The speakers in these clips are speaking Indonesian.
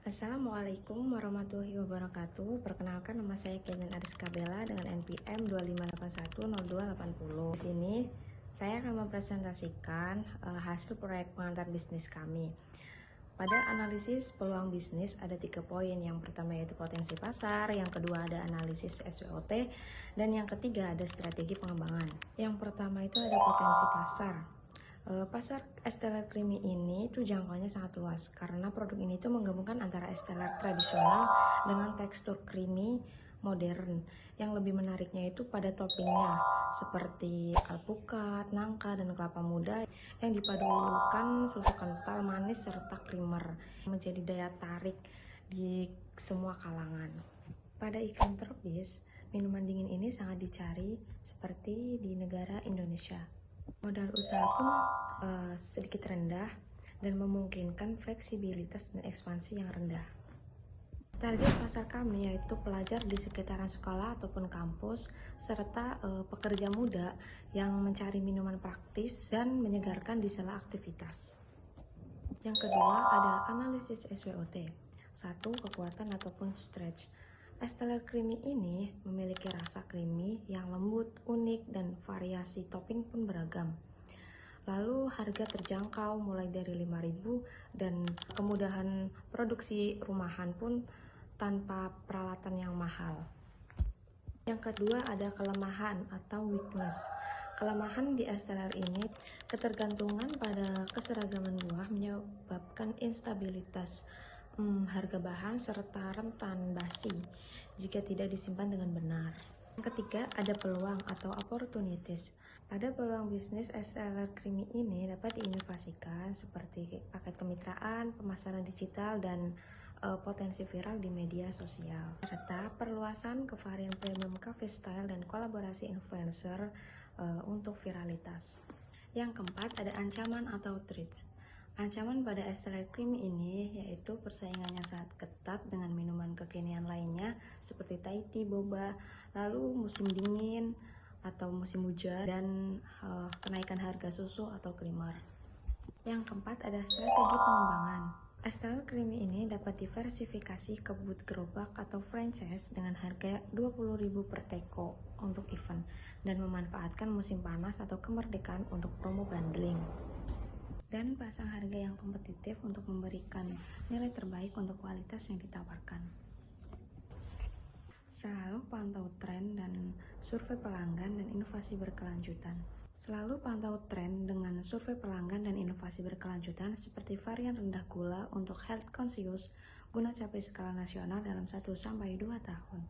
Assalamualaikum warahmatullahi wabarakatuh. Perkenalkan, nama saya Kenin Ariska Bella dengan NPM 25810280. Di sini saya akan mempresentasikan hasil proyek pengantar bisnis kami. Pada analisis peluang bisnis ada 3 poin. Yang pertama yaitu potensi pasar, yang kedua ada analisis SWOT, dan yang ketiga ada strategi pengembangan. Yang pertama itu ada potensi pasar. Pasar es teler creamy ini tuh jangkauannya sangat luas karena produk ini tuh menggabungkan antara es teler tradisional dengan tekstur creamy modern. Yang lebih menariknya itu pada toppingnya seperti alpukat, nangka, dan kelapa muda yang dipadukan susu kental, manis, serta creamer, menjadi daya tarik di semua kalangan. Pada iklim tropis, minuman dingin ini sangat dicari seperti di negara Indonesia. Modal usaha pun sedikit rendah dan memungkinkan fleksibilitas dan ekspansi yang rendah. Target pasar kami yaitu pelajar di sekitaran sekolah ataupun kampus, serta pekerja muda yang mencari minuman praktis dan menyegarkan di sela aktivitas. Yang kedua ada analisis SWOT. 1. Kekuatan ataupun stretch. Es teler creamy ini memiliki rasa creamy yang lembut, unik, dan variasi topping pun beragam. Lalu harga terjangkau mulai dari 5.000 dan kemudahan produksi rumahan pun tanpa peralatan yang mahal. Yang kedua ada kelemahan atau weakness. Kelemahan di es teler ini ketergantungan pada keseragaman buah menyebabkan instabilitas harga bahan serta rentan basi jika tidak disimpan dengan benar. Yang ketiga ada peluang atau opportunities. Pada peluang bisnis es teler creamy ini dapat diinovasikan seperti paket kemitraan, pemasaran digital, dan potensi viral di media sosial, serta perluasan ke varian premium cafe style dan kolaborasi influencer untuk viralitas. Yang keempat ada ancaman atau threats. Ancaman pada es teler creamy ini yaitu persaingannya sangat ketat dengan minuman kekinian lainnya seperti Thai tea, boba, lalu musim dingin atau musim hujan, dan kenaikan harga susu atau creamer. Yang keempat ada strategi pengembangan. Es teler creamy ini dapat diversifikasi ke booth gerobak atau franchise dengan harga 20.000 per teko untuk event dan memanfaatkan musim panas atau kemerdekaan untuk promo bundling. Dan pasang harga yang kompetitif untuk memberikan nilai terbaik untuk kualitas yang ditawarkan. Selalu pantau tren dan survei pelanggan dan inovasi berkelanjutan. Selalu pantau tren dengan survei pelanggan dan inovasi berkelanjutan seperti varian rendah gula untuk health conscious guna capai skala nasional dalam 1-2 tahun.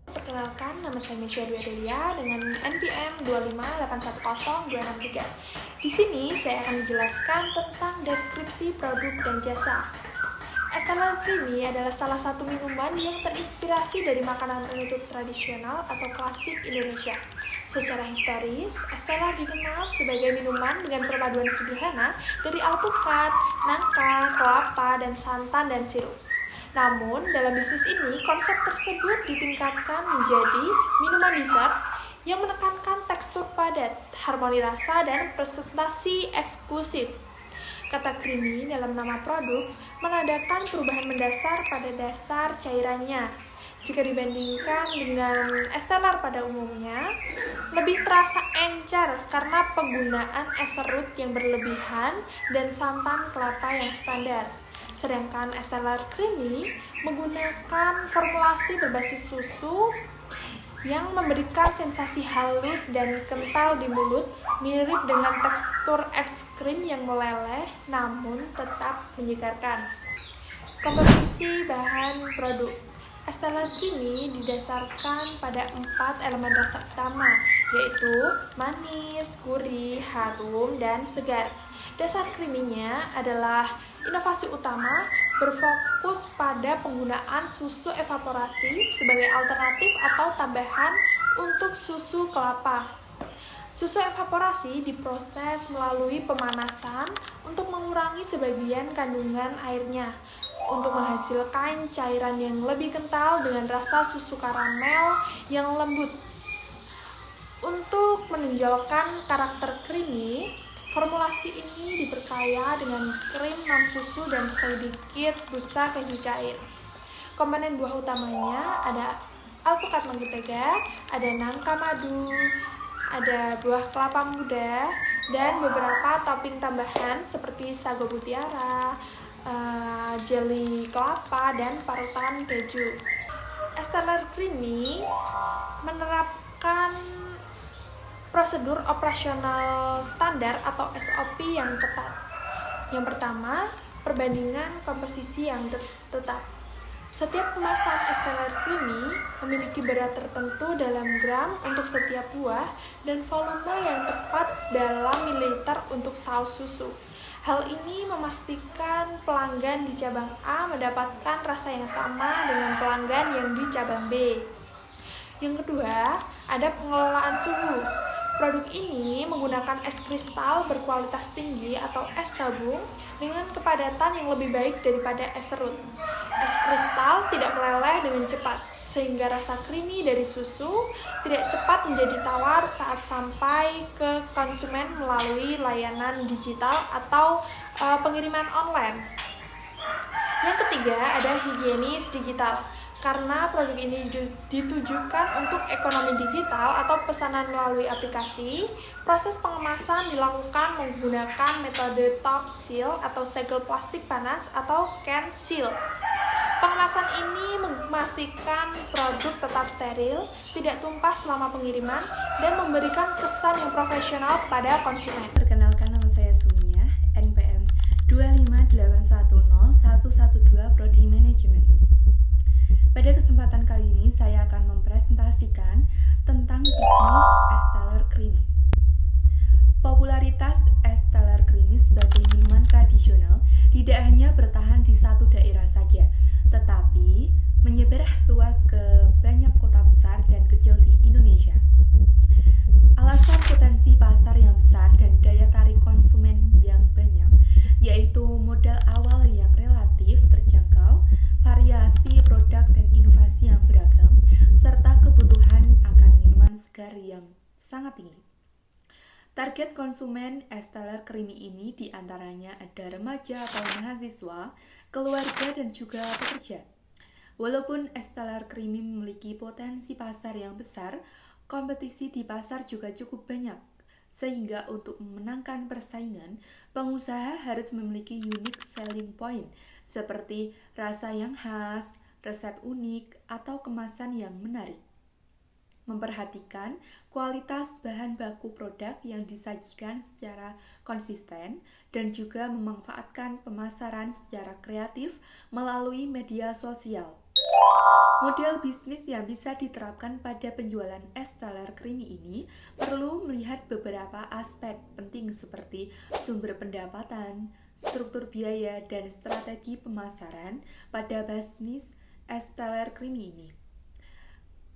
Perkenalkan, nama saya Mesya Dwi Adelia dengan NPM 25810-263. Di sini saya akan menjelaskan tentang deskripsi produk dan jasa. Es teler creamy adalah salah satu minuman yang terinspirasi dari makanan penutup tradisional atau klasik Indonesia. Secara historis, es teler dikenal sebagai minuman dengan perpaduan sederhana dari alpukat, nangka, kelapa, dan santan dan sirup. Namun, dalam bisnis ini, konsep tersebut ditingkatkan menjadi minuman dessert yang menekankan tekstur padat, harmoni rasa, dan presentasi eksklusif. Kata creamy dalam nama produk menandakan perubahan mendasar pada dasar cairannya. Jika dibandingkan dengan es teler pada umumnya, lebih terasa encer karena penggunaan es serut yang berlebihan dan santan kelapa yang standar. Sedangkan es teler creamy menggunakan formulasi berbasis susu yang memberikan sensasi halus dan kental di mulut, mirip dengan tekstur es krim yang meleleh namun tetap menyegarkan. Komposisi bahan produk es teler creamy didasarkan pada 4 elemen rasa utama, yaitu manis, gurih, harum, dan segar. Dasar creamy-nya adalah inovasi utama berfokus pada penggunaan susu evaporasi sebagai alternatif atau tambahan untuk susu kelapa. Susu evaporasi diproses melalui pemanasan untuk mengurangi sebagian kandungan airnya, untuk menghasilkan cairan yang lebih kental dengan rasa susu karamel yang lembut. Untuk menonjolkan karakter creamy, Formulasi ini diperkaya dengan krim non-susu dan sedikit busa keju cair. Komponen buah utamanya ada alpukat mentega, ada nangka madu, ada buah kelapa muda, dan beberapa topping tambahan seperti sago mutiara, jelly kelapa, dan parutan keju. Es teler creamy menerapkan prosedur operasional standar atau SOP yang ketat. Yang pertama, perbandingan komposisi yang tetap. Setiap kemasan es teler creamy memiliki berat tertentu dalam gram untuk setiap buah dan volume yang tepat dalam mililiter untuk saus susu. Hal ini memastikan pelanggan di cabang A mendapatkan rasa yang sama dengan pelanggan yang di cabang B. Yang kedua, ada pengelolaan suhu. Produk ini menggunakan es kristal berkualitas tinggi atau es tabung dengan kepadatan yang lebih baik daripada es serut. Es kristal tidak meleleh dengan cepat, sehingga rasa creamy dari susu tidak cepat menjadi tawar saat sampai ke konsumen melalui layanan digital atau pengiriman online. Yang ketiga, ada higienis digital. Karena produk ini ditujukan untuk ekonomi digital atau pesanan melalui aplikasi, proses pengemasan dilakukan menggunakan metode top seal atau segel plastik panas atau can seal. Pengemasan ini memastikan produk tetap steril, tidak tumpah selama pengiriman, dan memberikan kesan yang profesional pada konsumen. Perkenalkan, nama saya Sumia, NPM 258101112 Prodi Manajemen. Pada kesempatan kali ini, saya akan mempresentasikan tentang bisnis es teler creamy. Popularitas es teler creamy sebagai minuman tradisional tidak hanya bertahan di satu daerah saja, tetapi menyebar luas ke banyak kota besar dan kecil di Indonesia. Alasan potensi pasar yang besar dan daya tarik konsumen yang banyak, yaitu modal awal yang relatif terjangkau, variasi produk dan inovasi yang beragam, serta kebutuhan akan minuman segar yang sangat tinggi. Target konsumen es teler creamy ini diantaranya ada remaja atau mahasiswa, keluarga, dan juga pekerja. Walaupun es teler creamy memiliki potensi pasar yang besar, kompetisi di pasar juga cukup banyak. Sehingga untuk memenangkan persaingan, pengusaha harus memiliki unique selling point seperti rasa yang khas, resep unik, atau kemasan yang menarik. Memperhatikan kualitas bahan baku produk yang disajikan secara konsisten dan juga memanfaatkan pemasaran secara kreatif melalui media sosial. Model bisnis yang bisa diterapkan pada penjualan es teler creamy ini perlu melihat beberapa aspek penting seperti sumber pendapatan, struktur biaya, dan strategi pemasaran pada bisnis es teler creamy ini.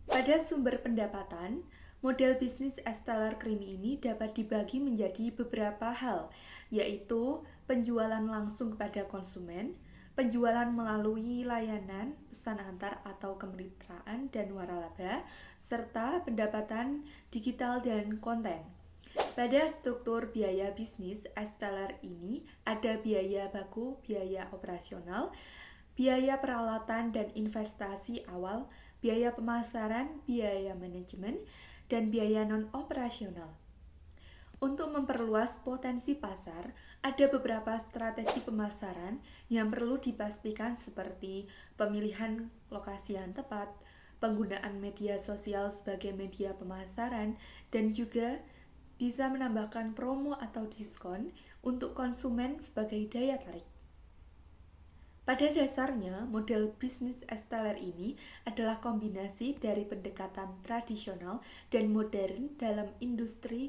Pada sumber pendapatan, model bisnis es teler creamy ini dapat dibagi menjadi beberapa hal, yaitu penjualan langsung kepada konsumen, penjualan melalui layanan pesan antar atau kemitraan dan waralaba, serta pendapatan digital dan konten. Pada struktur biaya bisnis es teler ini ada biaya baku, biaya operasional, biaya peralatan dan investasi awal, biaya pemasaran, biaya manajemen, dan biaya non-operasional. Untuk memperluas potensi pasar, ada beberapa strategi pemasaran yang perlu dipastikan seperti pemilihan lokasi yang tepat, penggunaan media sosial sebagai media pemasaran, dan juga bisa menambahkan promo atau diskon untuk konsumen sebagai daya tarik. Pada dasarnya, model bisnis es teler ini adalah kombinasi dari pendekatan tradisional dan modern dalam industri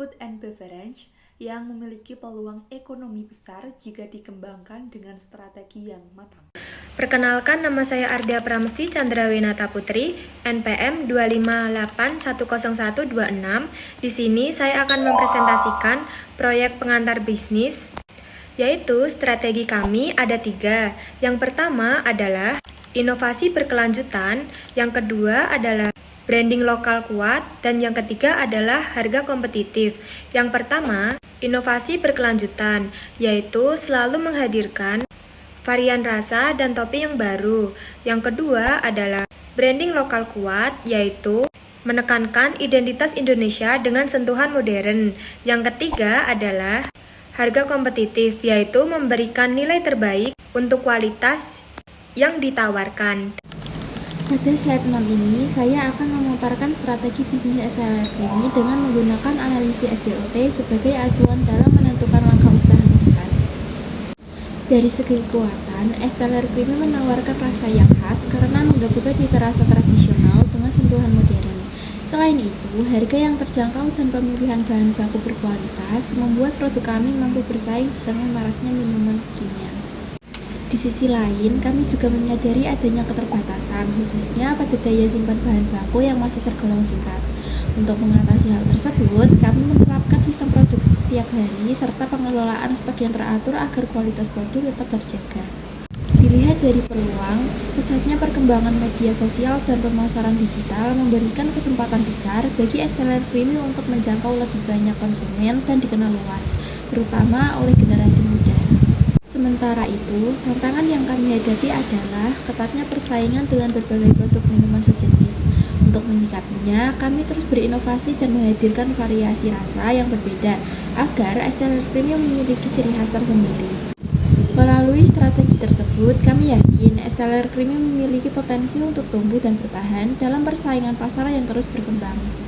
food and beverage yang memiliki peluang ekonomi besar jika dikembangkan dengan strategi yang matang. Perkenalkan, nama saya Ardia Pramesti Chandrawinata Putri, NPM 258101126. Di sini saya akan mempresentasikan proyek pengantar bisnis, yaitu strategi kami ada 3. Yang pertama adalah inovasi berkelanjutan, yang kedua adalah branding lokal kuat, dan yang ketiga adalah harga kompetitif. Yang pertama, Inovasi berkelanjutan, yaitu selalu menghadirkan varian rasa dan topping yang baru. Yang kedua adalah branding lokal kuat, yaitu menekankan identitas Indonesia dengan sentuhan modern. Yang ketiga adalah harga kompetitif, yaitu memberikan nilai terbaik untuk kualitas yang ditawarkan. Pada slide 6 ini, saya akan memaparkan strategi bisnis SLR ini dengan menggunakan analisis SWOT sebagai acuan dalam menentukan langkah usaha ke depan. Dari segi kekuatan, SLR Creamy menawarkan rasa yang khas karena menggabungkan cita rasa tradisional dengan sentuhan modern. Selain itu, harga yang terjangkau dan pemilihan bahan baku berkualitas membuat produk kami mampu bersaing di tengah maraknya minuman kimia. Di sisi lain, kami juga menyadari adanya keterbatasan, khususnya pada daya simpan bahan baku yang masih tergolong singkat. Untuk mengatasi hal tersebut, kami menerapkan sistem produksi setiap hari serta pengelolaan stok yang teratur agar kualitas produk tetap terjaga. Dilihat dari peluang, pesatnya perkembangan media sosial dan pemasaran digital memberikan kesempatan besar bagi SLR Creamy untuk menjangkau lebih banyak konsumen dan dikenal luas, terutama oleh generasi muda. Sementara itu, tantangan yang kami hadapi adalah ketatnya persaingan dengan berbagai produk minuman sejenis. Untuk menyikapinya, kami terus berinovasi dan menghadirkan variasi rasa yang berbeda agar SLR Creamy memiliki ciri khas tersendiri. Melalui strategi tersebut, kami yakin SLR Creamy memiliki potensi untuk tumbuh dan bertahan dalam persaingan pasar yang terus berkembang.